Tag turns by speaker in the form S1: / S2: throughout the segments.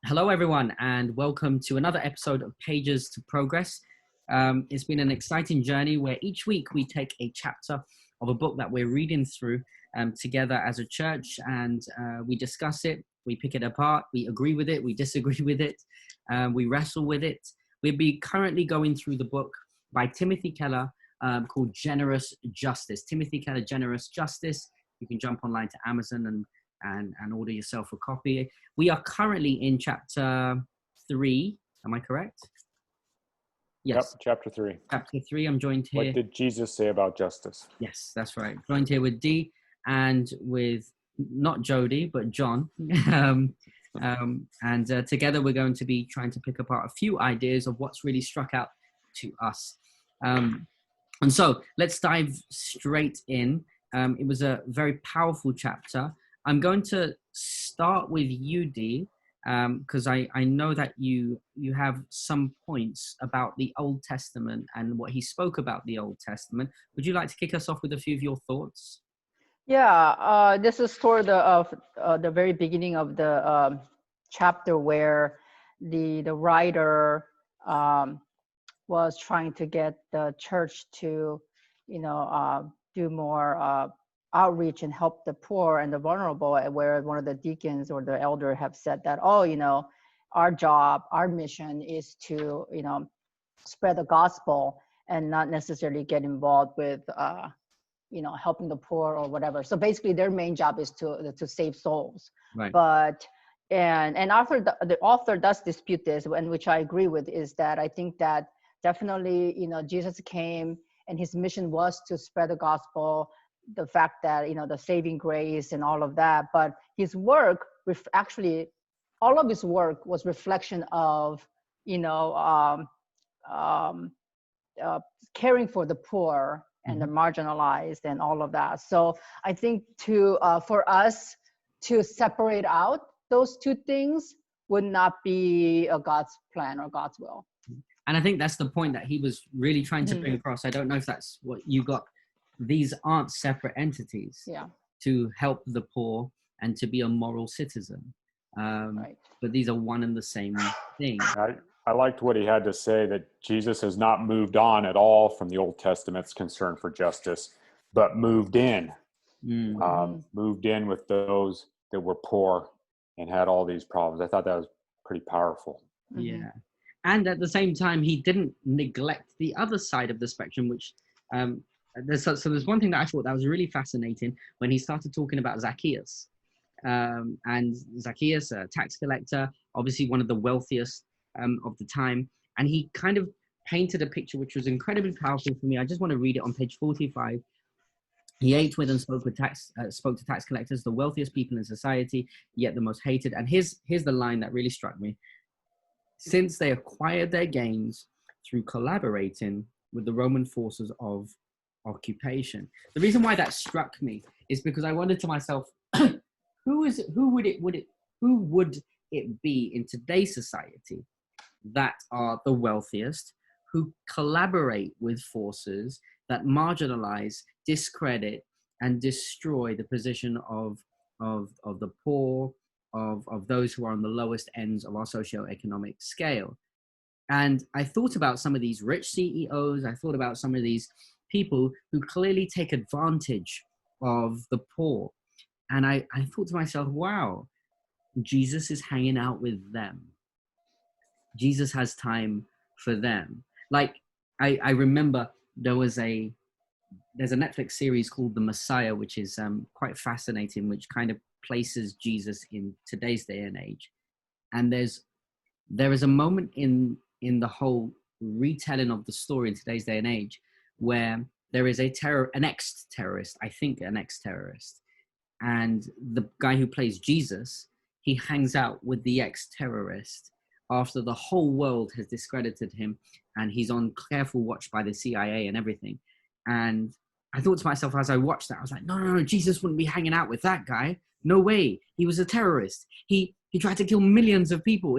S1: Hello, everyone, and welcome to another episode of Pages to Progress. It's been an exciting journey where each week we take a chapter of a book that we're reading through together as a church, and we discuss it, we pick it apart, we agree with it, we disagree with it, we wrestle with it. We'll be currently going through the book by Timothy Keller called Generous Justice. Timothy Keller, Generous Justice. You can jump online to Amazon and order yourself a copy. We are currently in chapter 3. Am I correct? Yes.
S2: Yep, chapter 3.
S1: Chapter 3. I'm joined here.
S2: What did Jesus say about justice?
S1: Yes, that's right. Joined here with Dee and with not Jody, but John. Together we're going to be trying to pick apart a few ideas of what's really struck out to us. And so let's dive straight in. It was a very powerful chapter. I'm going to start with you, Dee, because I know that you have some points about the Old Testament and what he spoke about the Old Testament. Would you like to kick us off with a few of your thoughts?
S3: Yeah, this is toward the very beginning of the chapter where the writer was trying to get the church to, do more outreach and help the poor and the vulnerable, where one of the deacons or the elder have said that, our job, our mission is to, spread the gospel and not necessarily get involved with, helping the poor or whatever. So basically their main job is to save souls.
S1: Right.
S3: But, and after the author does dispute this, and which I agree with, is that I think that definitely, Jesus came and his mission was to spread the gospel, the fact that, the saving grace and all of that, but his work, actually, all of his work was reflection of, caring for the poor and the marginalized and all of that. So I think for us to separate out those two things would not be a God's plan or God's will.
S1: And I think that's the point that he was really trying to bring across. I don't know if that's what you got. These aren't separate entities to help the poor and to be a moral citizen.
S3: Right.
S1: But these are one and the same thing.
S2: I liked what he had to say, that Jesus has not moved on at all from the Old Testament's concern for justice, but moved in with those that were poor and had all these problems. I thought that was pretty powerful.
S1: Yeah. And at the same time, he didn't neglect the other side of the spectrum, which there's one thing that I thought that was really fascinating when he started talking about Zacchaeus. And Zacchaeus, a tax collector, obviously one of the wealthiest of the time. And he kind of painted a picture which was incredibly powerful for me. I just want to read it on page 45. He ate with and spoke to tax collectors, the wealthiest people in society, yet the most hated. And here's the line that really struck me. Since they acquired their gains through collaborating with the Roman forces of occupation. The reason why that struck me is because I wondered to myself, who would it be in today's society that are the wealthiest, who collaborate with forces that marginalize, discredit, and destroy the position of the poor, of those who are on the lowest ends of our socioeconomic scale? And I thought about some of these rich CEOs. I thought about some of these people who clearly take advantage of the poor. And I thought to myself, wow, Jesus is hanging out with them. Jesus has time for them. Like, I remember there's a Netflix series called The Messiah, which is quite fascinating, which kind of places Jesus in today's day and age. And there is a moment in the whole retelling of the story in today's day and age where there is an ex-terrorist, and the guy who plays Jesus, he hangs out with the ex-terrorist after the whole world has discredited him, and he's on careful watch by the CIA and everything. And I thought to myself as I watched that, I was like, no, Jesus wouldn't be hanging out with that guy. No way. He was a terrorist. He tried to kill millions of people.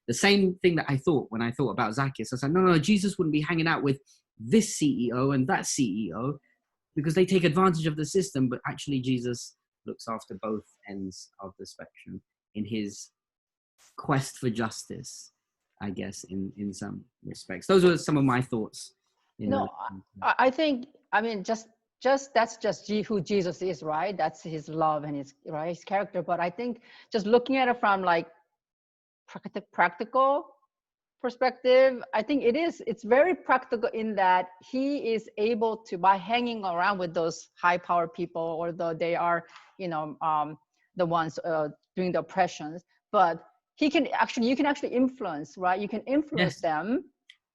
S1: The same thing that I thought when I thought about Zacchaeus. I said, no, Jesus wouldn't be hanging out with this CEO and that CEO because they take advantage of the system. But actually, Jesus looks after both ends of the spectrum in his quest for justice, I guess, in some respects. Those were some of my thoughts.
S3: No, I think, I mean, just that's just who Jesus is, right? That's his love and his, right, his character. But I think just looking at it from like practical perspective, I think it's very practical in that he is able to, by hanging around with those high power people, although they are, you know, the ones doing the oppressions, but you can actually influence, right? You can influence them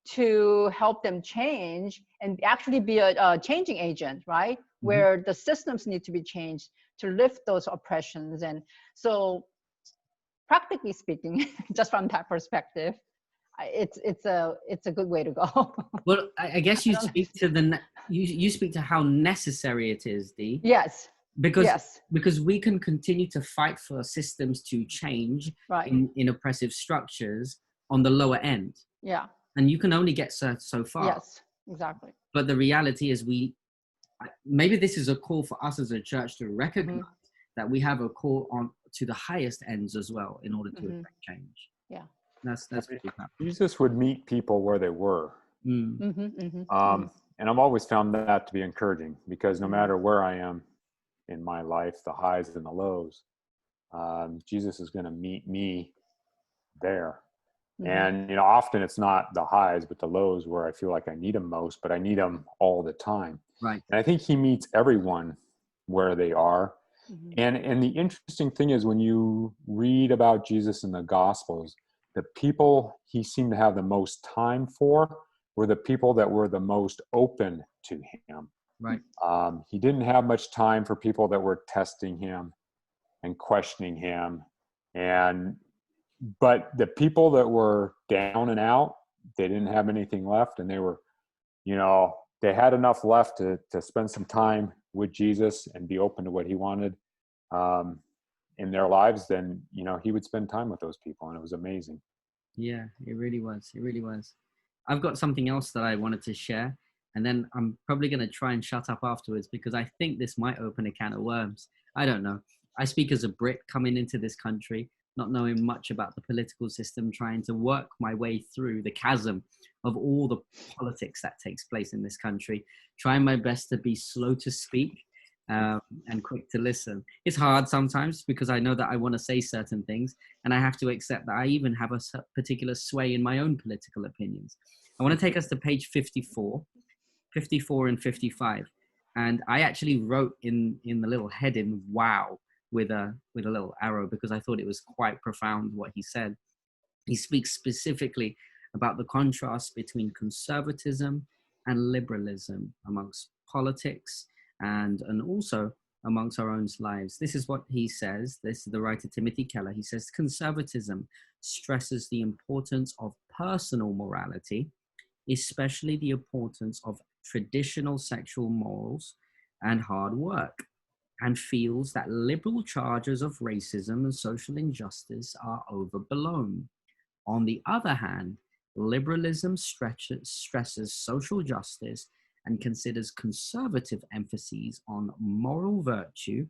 S3: to help them change and actually be a changing agent, right? Where the systems need to be changed to lift those oppressions. And so practically speaking, just from that perspective, it's a good way to go.
S1: Well, I guess you speak to you speak to how necessary it is, Dee.
S3: Yes.
S1: Because we can continue to fight for systems to change,
S3: right,
S1: in oppressive structures on the lower end.
S3: Yeah.
S1: And you can only get so far.
S3: Yes, exactly.
S1: But the reality is maybe this is a call for us as a church to recognize that we have a call on to the highest ends as well in order to affect change.
S3: Yeah.
S1: That's pretty powerful.
S2: Jesus would meet people where they were. And I've always found that to be encouraging, because no matter where I am in my life, the highs and the lows, Jesus is going to meet me there. And, you know, often it's not the highs, but the lows where I feel like I need him most, but I need him all the time.
S1: Right.
S2: And I think he meets everyone where they are. And the interesting thing is, when you read about Jesus in the Gospels, the people he seemed to have the most time for were the people that were the most open to him.
S1: Right.
S2: He didn't have much time for people that were testing him and questioning him. But the people that were down and out, they didn't have anything left, and they were, you know, they had enough left to spend some time with Jesus and be open to what he wanted in their lives. Then, you know, he would spend time with those people, and it was amazing.
S1: Yeah, it really was. It really was. I've got something else that I wanted to share, and then I'm probably going to try and shut up afterwards, because I think this might open a can of worms. I don't know. I speak as a Brit coming into this country, not knowing much about the political system, trying to work my way through the chasm of all the politics that takes place in this country, trying my best to be slow to speak and quick to listen. It's hard sometimes, because I know that I want to say certain things, and I have to accept that I even have a particular sway in my own political opinions. I want to take us to page 54 and 55. And I actually wrote in the little heading, wow, with a little arrow, because I thought it was quite profound what he said. He speaks specifically about the contrast between conservatism and liberalism amongst politics and also amongst our own lives. This is what he says. This is the writer Timothy Keller. He says, conservatism stresses the importance of personal morality, especially the importance of traditional sexual morals and hard work, and feels that liberal charges of racism and social injustice are overblown. On the other hand, liberalism stresses social justice and considers conservative emphases on moral virtue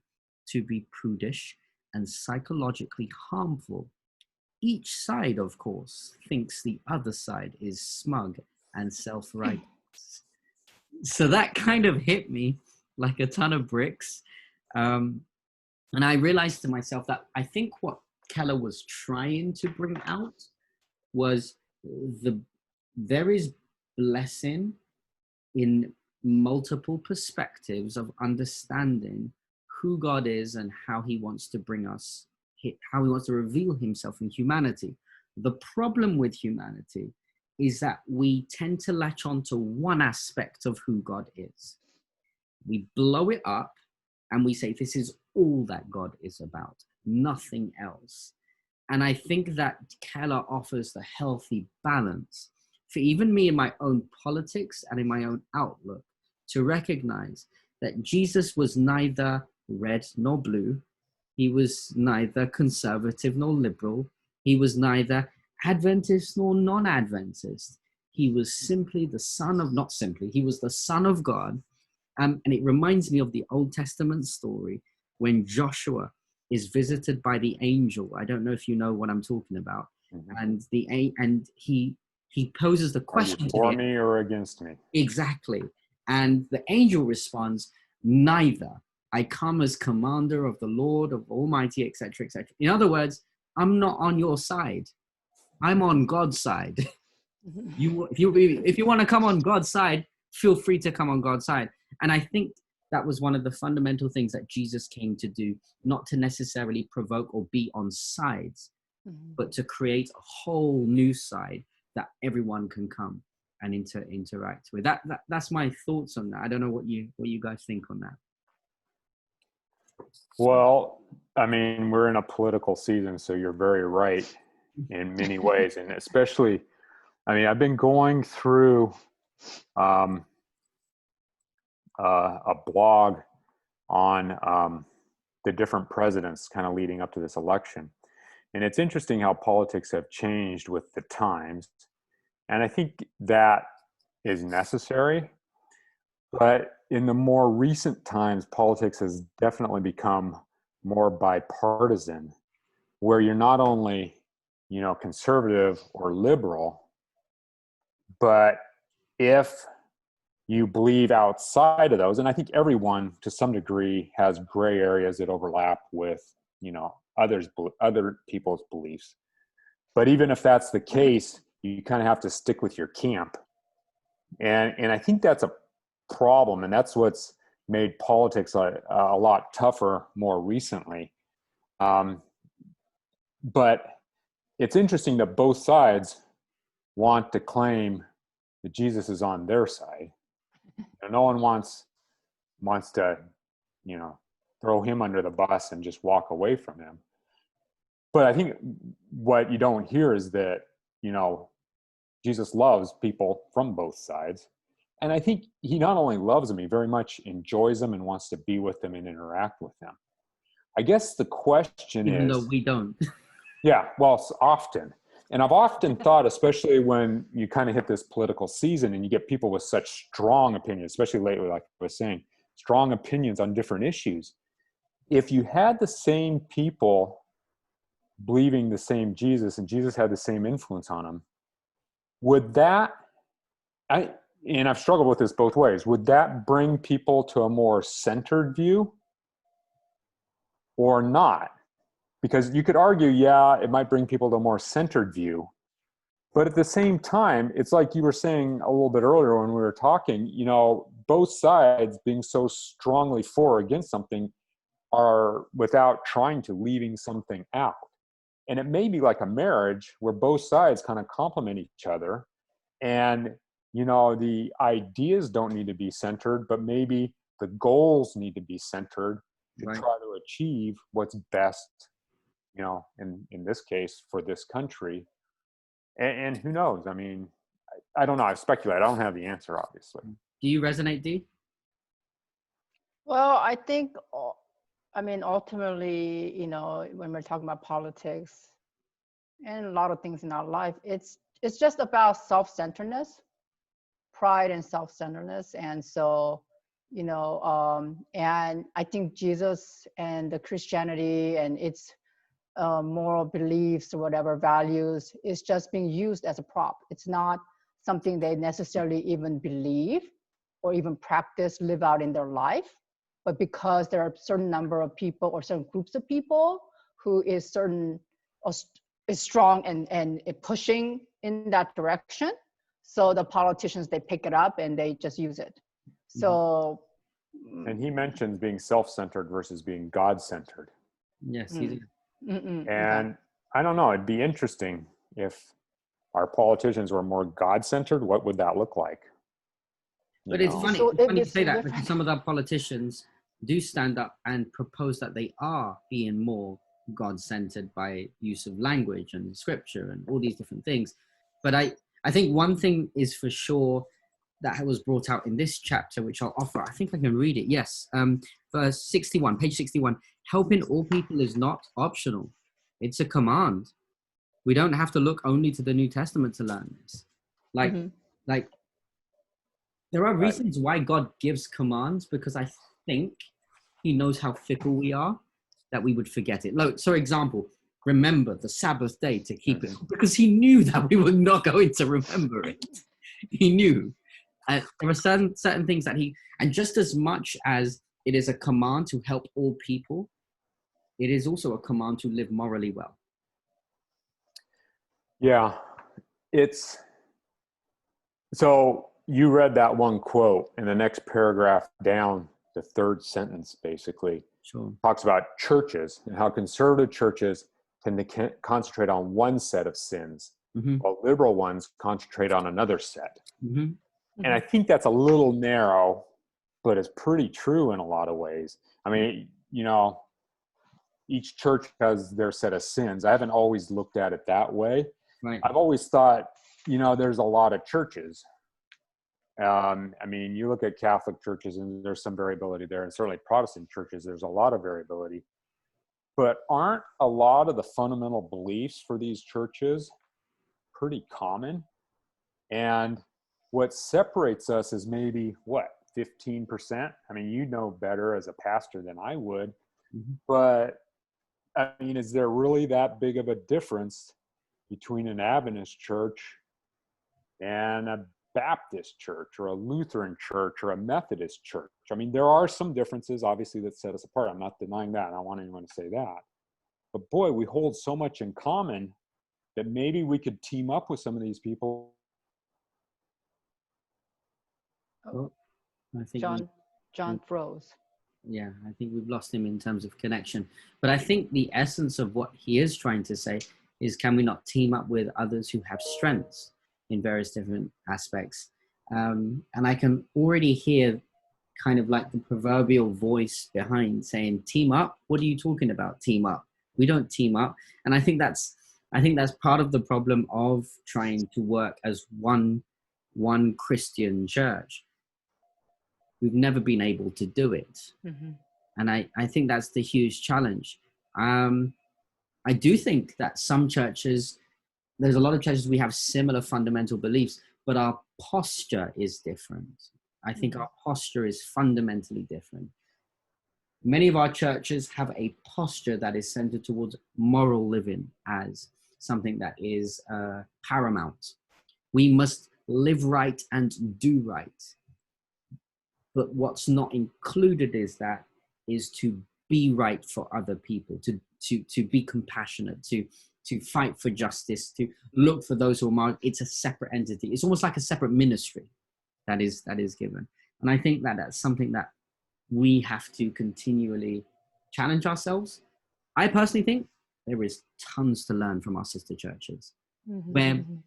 S1: to be prudish and psychologically harmful. Each side, of course, thinks the other side is smug and self-righteous. So that kind of hit me like a ton of bricks. And I realized to myself that I think what Keller was trying to bring out was there is blessing in multiple perspectives of understanding who God is and how he wants to bring us, how he wants to reveal himself in humanity. The problem with humanity is that we tend to latch on to one aspect of who God is. We blow it up and we say, this is all that God is about, nothing else. And I think that Keller offers the healthy balance for even me in my own politics and in my own outlook to recognize that Jesus was neither red nor blue. He was neither conservative nor liberal. He was neither Adventist nor non-Adventist. He was simply the son of, not simply, he was the son of God. And it reminds me of the Old Testament story when Joshua is visited by the angel. I don't know if you know what I'm talking about.
S2: Mm-hmm.
S1: And he poses the question to
S2: for me or against me?
S1: Exactly. And the angel responds, neither. I come as commander of the Lord of Almighty, etc., etc. In other words, I'm not on your side. I'm on God's side. If you want to come on God's side, feel free to come on God's side. And I think that was one of the fundamental things that Jesus came to do, not to necessarily provoke or be on sides, but to create a whole new side that everyone can come and interact with. That's my thoughts on that. I don't know what you guys think on that.
S2: Well, I mean, we're in a political season, so you're very right in many ways, and especially, I mean, I've been going through a blog on the different presidents kind of leading up to this election. And it's interesting how politics have changed with the times. And I think that is necessary. But in the more recent times, politics has definitely become more bipartisan, where you're not only, conservative or liberal, but if you believe outside of those, and I think everyone to some degree has gray areas that overlap with, other people's beliefs. But even if that's the case, you kind of have to stick with your camp. And I think that's a problem. And that's what's made politics a lot tougher more recently. But it's interesting that both sides want to claim that Jesus is on their side. No one wants to, throw him under the bus and just walk away from him. But I think what you don't hear is that, Jesus loves people from both sides. And I think he not only loves them, he very much enjoys them and wants to be with them and interact with them. I guess the question
S1: Even
S2: is...
S1: though we don't.
S2: Yeah, well, it's often. And I've often thought, especially when you kind of hit this political season and you get people with such strong opinions, especially lately, like I was saying, strong opinions on different issues. If you had the same people believing the same Jesus and Jesus had the same influence on them, would that, and I've struggled with this both ways, would that bring people to a more centered view or not? Because you could argue, yeah, it might bring people to a more centered view. But at the same time, it's like you were saying a little bit earlier when we were talking, both sides being so strongly for or against something are, without trying to, leaving something out. And it may be like a marriage where both sides kind of complement each other. And, the ideas don't need to be centered, but maybe the goals need to be centered to try to achieve what's best, in this case, for this country. And who knows? I mean, I don't know. I speculate. I don't have the answer, obviously.
S1: Do you resonate, Dee?
S3: Well, I think, ultimately, when we're talking about politics and a lot of things in our life, it's just about self-centeredness, pride and self-centeredness. And so, and I think Jesus and the Christianity and its moral beliefs or whatever values is just being used as a prop. It's not something they necessarily even believe or even practice, live out in their life. But because there are a certain number of people or certain groups of people who is strong and pushing in that direction, so the politicians, they pick it up and they just use it. So,
S2: and he mentions being self-centered versus being God-centered.
S1: Yes,
S2: and okay. I don't know, it'd be interesting if our politicians were more God-centered. What would that look like?
S1: But it's funny, it's funny to say that, because some of our politicians do stand up and propose that they are being more God-centered by use of language and scripture and all these different things. But I think one thing is for sure that was brought out in this chapter, which I'll offer. I think I can read it. Yes. Verse 61, page 61. Helping all people is not optional. It's a command. We don't have to look only to the New Testament to learn this. Like there are reasons why God gives commands, because I think he knows how fickle we are. that we would forget it. Like, so example, remember the Sabbath day to keep it, because he knew that we were not going to remember it. He knew. There were certain things that and just as much as it is a command to help all people, it is also a command to live morally well.
S2: Yeah, so you read that one quote, and the next paragraph down, the third sentence basically talks about churches and how conservative churches tend to concentrate on one set of sins, while liberal ones concentrate on another set. And I think that's a little narrow, but it's pretty true in a lot of ways. I mean, each church has their set of sins. I haven't always looked at it that way.
S1: Right.
S2: I've always thought, there's a lot of churches. I mean, you look at Catholic churches and there's some variability there, and certainly Protestant churches, there's a lot of variability. But aren't a lot of the fundamental beliefs for these churches pretty common? And what separates us is maybe, 15%? I mean, you know better as a pastor than I would. But, I mean, is there really that big of a difference between an Adventist church and a Baptist church or a Lutheran church or a Methodist church? I mean, there are some differences, obviously, that set us apart. I'm not denying that. I don't want anyone to say that. But boy, we hold so much in common that maybe we could team up with some of these people.
S1: Oh, I think
S3: John froze.
S1: Yeah, I think we've lost him in terms of connection. But I think the essence of what he is trying to say is, can we not team up with others who have strengths in various different aspects? And I can already hear kind of like the proverbial voice behind saying, team up? What are you talking about, team up? We don't team up. And I think that's part of the problem of trying to work as one Christian church. We've never been able to do it. And I think that's the huge challenge. I do think that some churches, there's a lot of churches, we have similar fundamental beliefs, but our posture is different. I think our posture is fundamentally different. Many of our churches have a posture that is centered towards moral living as something that is paramount. We must live right and do right. But what's not included is to be right for other people, to be compassionate, to fight for justice, to look for those who are marked. It's a separate entity. It's almost like a separate ministry that is given. And I think that that's something that we have to continually challenge ourselves. I personally think there is tons to learn from our sister churches. And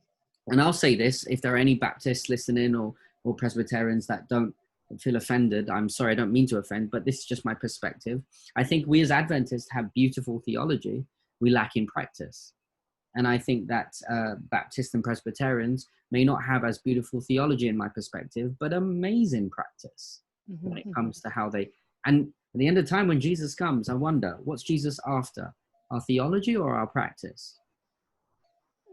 S1: I'll say this, if there are any Baptists listening or Presbyterians that don't feel offended, I'm sorry, I don't mean to offend, but this is just my perspective. I think we as Adventists have beautiful theology. We lack in practice. And I think that Baptists and Presbyterians may not have as beautiful theology in my perspective, but amazing practice when it comes to how they, and at the end of time when Jesus comes, I wonder, what's Jesus after? Our theology or our practice?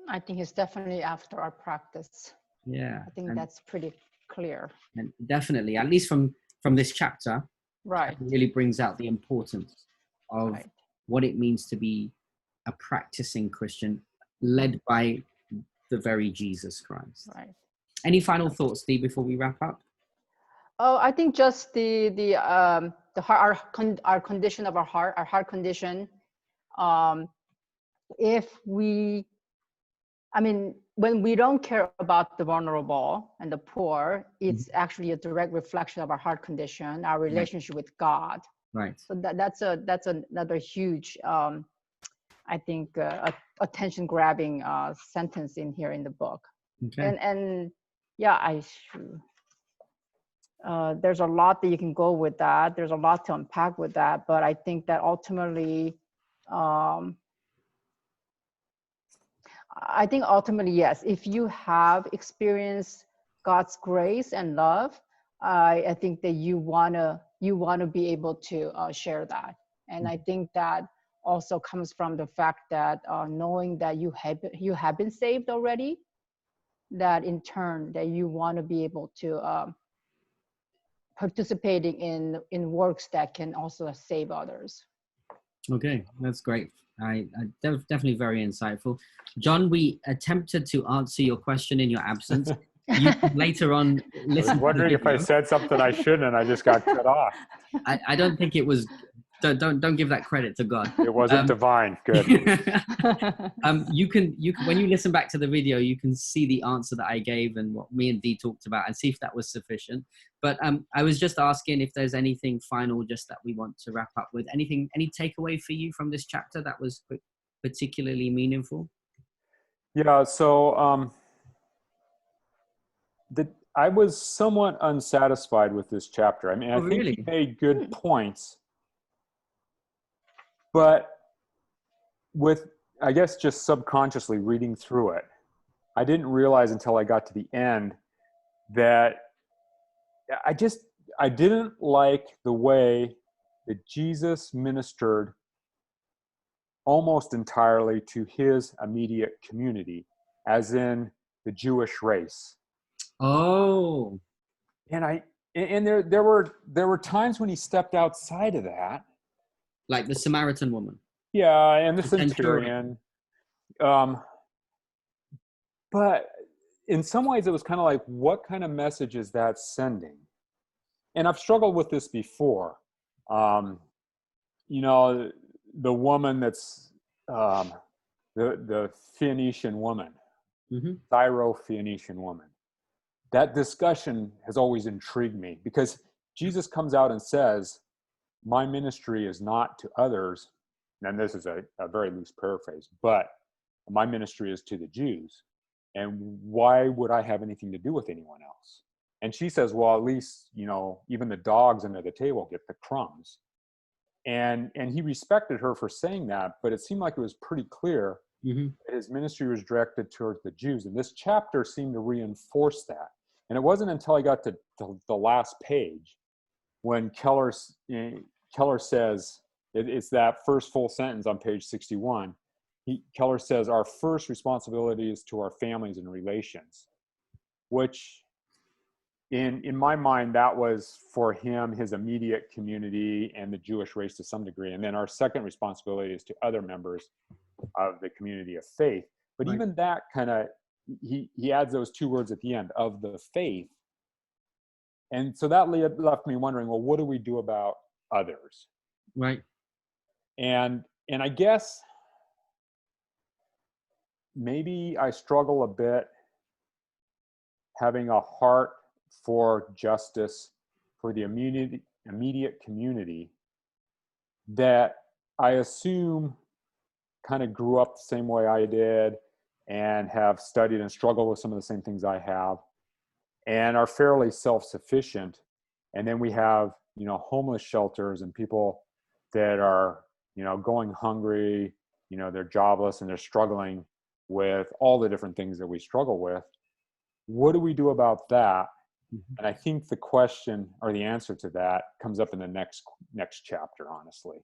S3: I think it's definitely after our practice.
S1: Yeah.
S3: I think that's pretty clear.
S1: And definitely, at least from this chapter,
S3: right,
S1: it really brings out the importance of what it means to be a practicing Christian led by the very Jesus Christ.
S3: Right.
S1: Any final thoughts, Steve, before we wrap up?
S3: Oh, I think just the heart, our condition of our heart condition. If we, I mean, when we don't care about the vulnerable and the poor, it's actually a direct reflection of our heart condition, our relationship with God.
S1: Right.
S3: So that's another huge, I think, attention grabbing sentence in here in the book.
S1: Okay.
S3: And yeah, there's a lot that you can go with that. There's a lot to unpack with that, but I think that ultimately, yes, if you have experienced God's grace and love, I think that you wanna be able to share that. And I think that also comes from the fact that knowing that you have been saved already, that in turn that you want to be able to participating in works that can also save others.
S1: Okay, that's great. Definitely very insightful. John, we attempted to answer your question in your absence. You can later on listen.
S2: I was wondering if I said something I shouldn't, and I just got cut off.
S1: I don't think it was. Don't give that credit to God.
S2: It wasn't divine. Good.
S1: You can when you listen back to the video, you can see the answer that I gave and what me and Dee talked about, and see if that was sufficient. But I was just asking if there's anything final, just that we want to wrap up with. Any takeaway for you from this chapter that was particularly meaningful?
S2: Yeah. So I was somewhat unsatisfied with this chapter. I mean, I think he made good points, but with, I guess, just subconsciously reading through it, I didn't realize until I got to the end that I didn't like the way that Jesus ministered almost entirely to his immediate community, as in the Jewish race.
S1: Oh.
S2: And there were times when he stepped outside of that.
S1: Like the Samaritan woman.
S2: Yeah, and the centurion. But in some ways it was kind of like, what kind of message is that sending? And I've struggled with this before. The woman that's the Phoenician woman, Syro-Phoenician woman. That discussion has always intrigued me, because Jesus comes out and says, my ministry is not to others, and this is a very loose paraphrase, but my ministry is to the Jews. And why would I have anything to do with anyone else? And she says, well, at least, even the dogs under the table get the crumbs. And he respected her for saying that, but it seemed like it was pretty clear that his ministry was directed towards the Jews. And this chapter seemed to reinforce that. And it wasn't until I got to the last page when Keller says, it's that first full sentence on page 61. Keller says, our first responsibility is to our families and relations, which in my mind, that was for him, his immediate community and the Jewish race to some degree. And then our second responsibility is to other members of the community of faith. But even that kind of, he adds those two words at the end, of the faith. And so that left me wondering, well, what do we do about others?
S1: Right.
S2: And I guess maybe I struggle a bit having a heart for justice for the immediate community that I assume kind of grew up the same way I did and have studied and struggled with some of the same things I have and are fairly self-sufficient. And then we have, homeless shelters and people that are, going hungry, they're jobless and they're struggling with all the different things that we struggle with. What do we do about that? And I think the question or the answer to that comes up in the next chapter, honestly,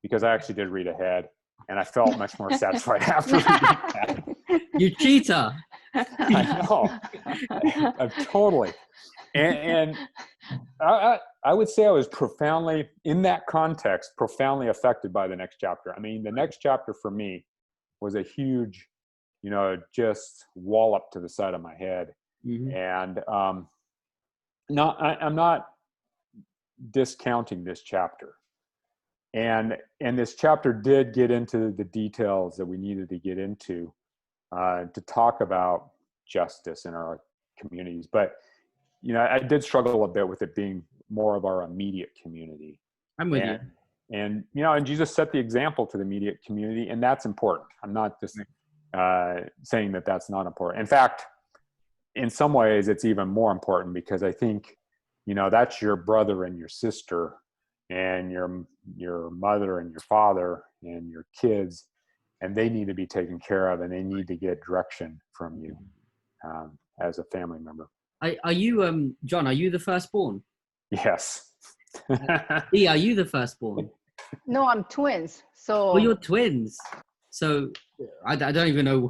S2: because I actually did read ahead and I felt much more satisfied after reading that.
S1: You cheater.
S2: I know. I'm totally. And I would say I was profoundly, in that context, profoundly affected by the next chapter. I mean, the next chapter for me was a huge, just wallop to the side of my head. And I'm not discounting this chapter. And this chapter did get into the details that we needed to get into to talk about justice in our communities. But, I did struggle a bit with it being more of our immediate community.
S1: I'm with you.
S2: And, and Jesus set the example to the immediate community, and that's important. I'm not just saying that that's not important. In fact, in some ways, it's even more important because I think, that's your brother and your sister and your mother and your father and your kids, and they need to be taken care of and they need to get direction from you as a family member.
S1: Are you, John, are you the firstborn?
S2: Yes.
S1: Lee, are you the firstborn?
S3: No, I'm twins. So.
S1: Well, you're twins. So I don't even know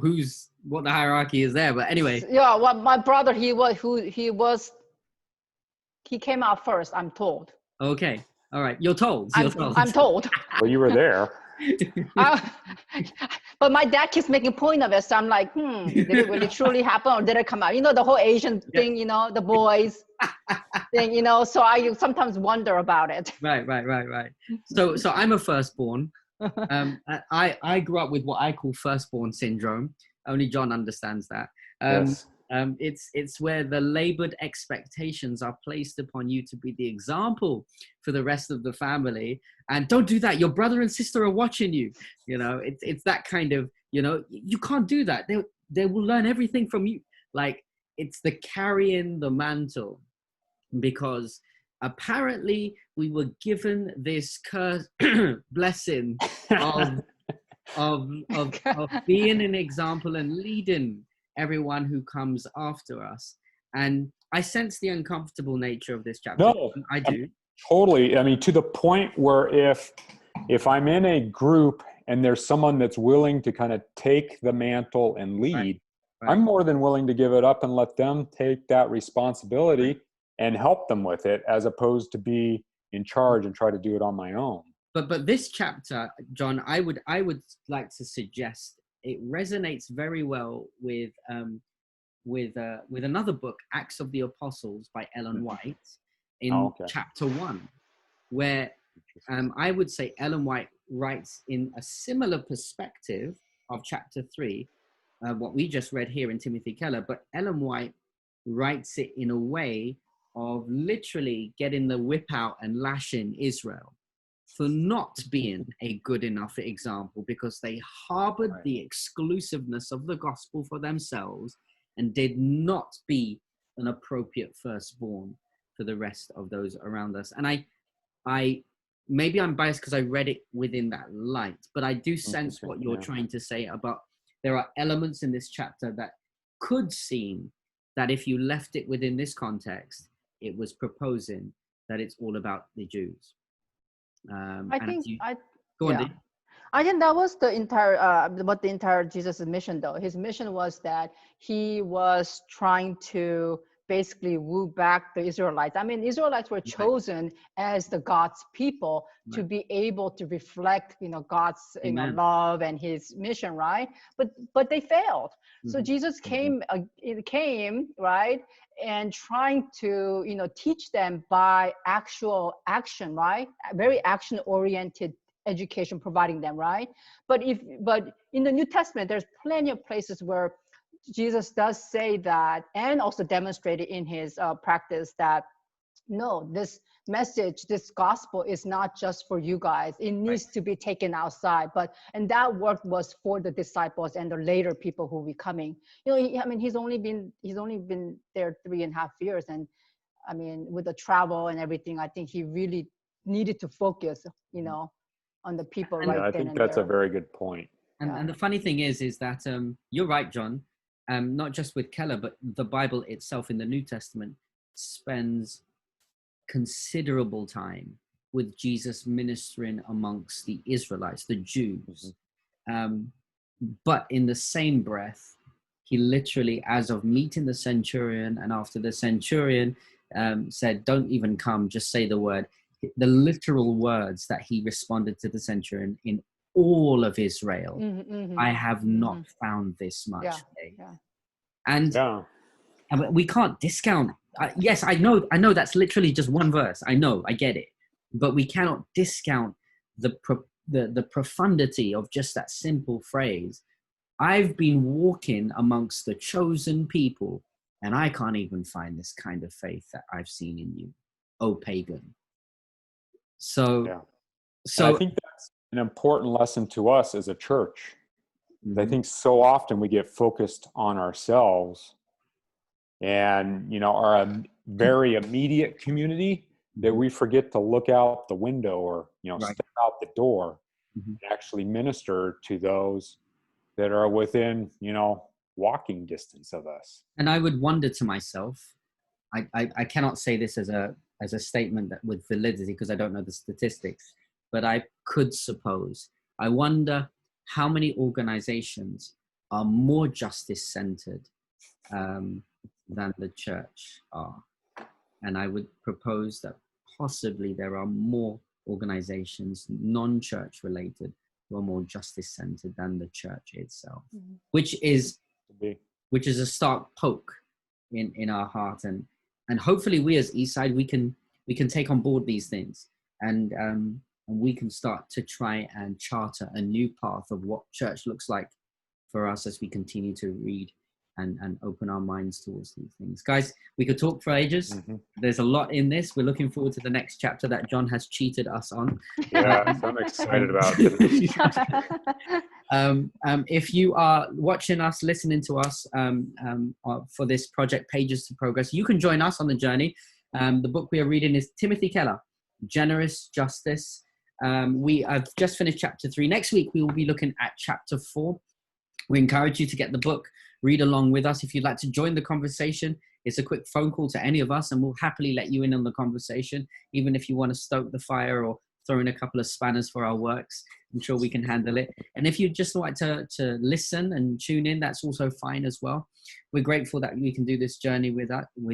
S1: what the hierarchy is there, but anyway.
S3: Yeah, well, my brother, he came out first, I'm told.
S1: Okay. All right. You're told.
S3: I'm told.
S2: Well, you were there.
S3: But my dad keeps making a point of it. So I'm like, did it really truly happen or did it come out? You know, the whole Asian thing, you know, the boys thing, you know, so I sometimes wonder about it.
S1: Right. So I'm a firstborn. I grew up with what I call firstborn syndrome. Only John understands that.
S2: Yes.
S1: It's where the labored expectations are placed upon you to be the example for the rest of the family. And don't do that. Your brother and sister are watching you. You know, it's that kind of, you know, you can't do that. They will learn everything from you. Like, it's the carrying the mantle, because apparently we were given this curse blessing of being an example and leading everyone who comes after us. And I sense the uncomfortable nature of this chapter.
S2: No,
S1: I do.
S2: Totally. I mean, to the point where if I'm in a group and there's someone that's willing to kind of take the mantle and lead, right. I'm more than willing to give it up and let them take that responsibility and help them with it, as opposed to be in charge and try to do it on my own.
S1: But this chapter, John, I would like to suggest it resonates very well with another book, Acts of the Apostles by Ellen White, in chapter 1, where I would say Ellen White writes in a similar perspective of chapter 3, what we just read here in Timothy Keller, but Ellen White writes it in a way of literally getting the whip out and lashing Israel for not being a good enough example, because they harbored the exclusiveness of the gospel for themselves and did not be an appropriate firstborn for the rest of those around us. And I maybe I'm biased because I read it within that light, but I do sense what you're trying to say about there are elements in this chapter that could seem that if you left it within this context, it was proposing that it's all about the Jews.
S3: I think that was the entire Jesus' mission, though. His mission was that he was trying to basically woo back the Israelites. I mean, Israelites were chosen as the God's people to be able to reflect, you know, God's love and his mission, right? But they failed. So Jesus came, right, and trying to, you know, teach them by actual action, right? Very action-oriented education providing them, right? But in the New Testament, there's plenty of places where Jesus does say that, and also demonstrated in his practice, that no, this message, this gospel is not just for you guys. It needs to be taken outside. And that work was for the disciples and the later people who will be coming. You know, he's only been there 3.5 years, and I mean, with the travel and everything, I think he really needed to focus, you know, on the people right then.
S2: I think that's a very good point.
S1: And the funny thing is that you're right, John. Not just with Keller, but the Bible itself in the New Testament spends considerable time with Jesus ministering amongst the Israelites, the Jews. But in the same breath, he literally, as of meeting the centurion, and after the centurion said, don't even come, just say the word, the literal words that he responded to the centurion in all of Israel, I have not found this much faith. And we can't discount. Yes, I know that's literally just one verse. I know, I get it, but we cannot discount the profundity of just that simple phrase. I've been walking amongst the chosen people, and I can't even find this kind of faith that I've seen in you, O pagan. So
S2: I think that's an important lesson to us as a church. I think so often we get focused on ourselves and, you know, our very immediate community, that we forget to look out the window or, you know, step out the door and actually minister to those that are within, you know, walking distance of us.
S1: And I would wonder to myself, I cannot say this as a statement that with validity because I don't know the statistics, but I could suppose, I wonder how many organizations are more justice centered than the church are. And I would propose that possibly there are more organizations, non-church related, who are more justice-centered than the church itself, which is a stark poke in our heart, and hopefully we as Eastside, we can take on board these things, and we can start to try and charter a new path of what church looks like for us as we continue to read and open our minds towards these things. Guys, we could talk for ages. There's a lot in this. We're looking forward to the next chapter that John has cheated us on.
S2: Yeah, I'm excited about it.
S1: If you are watching us, listening to us for this project, Pages to Progress, you can join us on the journey. The book we are reading is Timothy Keller, Generous Justice. We have just finished chapter 3. Next week, we will be looking at chapter 4. We encourage you to get the book, read along with us. If you'd like to join the conversation, it's a quick phone call to any of us, and we'll happily let you in on the conversation, even if you want to stoke the fire or throw in a couple of spanners for our works. I'm sure we can handle it. And if you'd just like to listen and tune in, that's also fine as well. We're grateful that we can do this journey with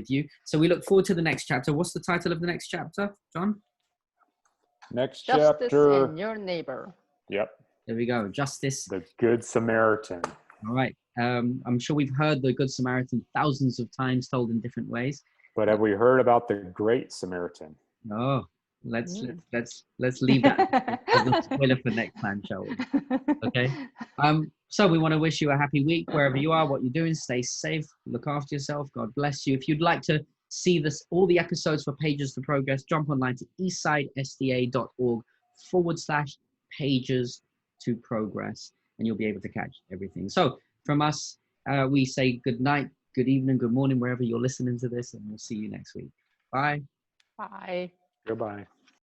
S1: you. So we look forward to the next chapter. What's the title of the next chapter, John?
S2: Next
S3: Justice
S2: chapter.
S3: in your neighbor.
S2: Yep.
S1: There we go. Justice.
S2: The Good Samaritan.
S1: All right. I'm sure we've heard the Good Samaritan thousands of times, told in different ways.
S2: But have we heard about the Great Samaritan?
S1: Oh, let's leave that as a spoiler for next time, shall we? Okay. So we want to wish you a happy week wherever you are, what you're doing. Stay safe. Look after yourself. God bless you. If you'd like to see all the episodes for Pages to Progress, jump online to eastsidesda.org/pages to progress, and you'll be able to catch everything. So from us, we say good night, good evening, good morning, wherever you're listening to this, and we'll see you next week. Bye.
S3: Bye.
S2: Goodbye.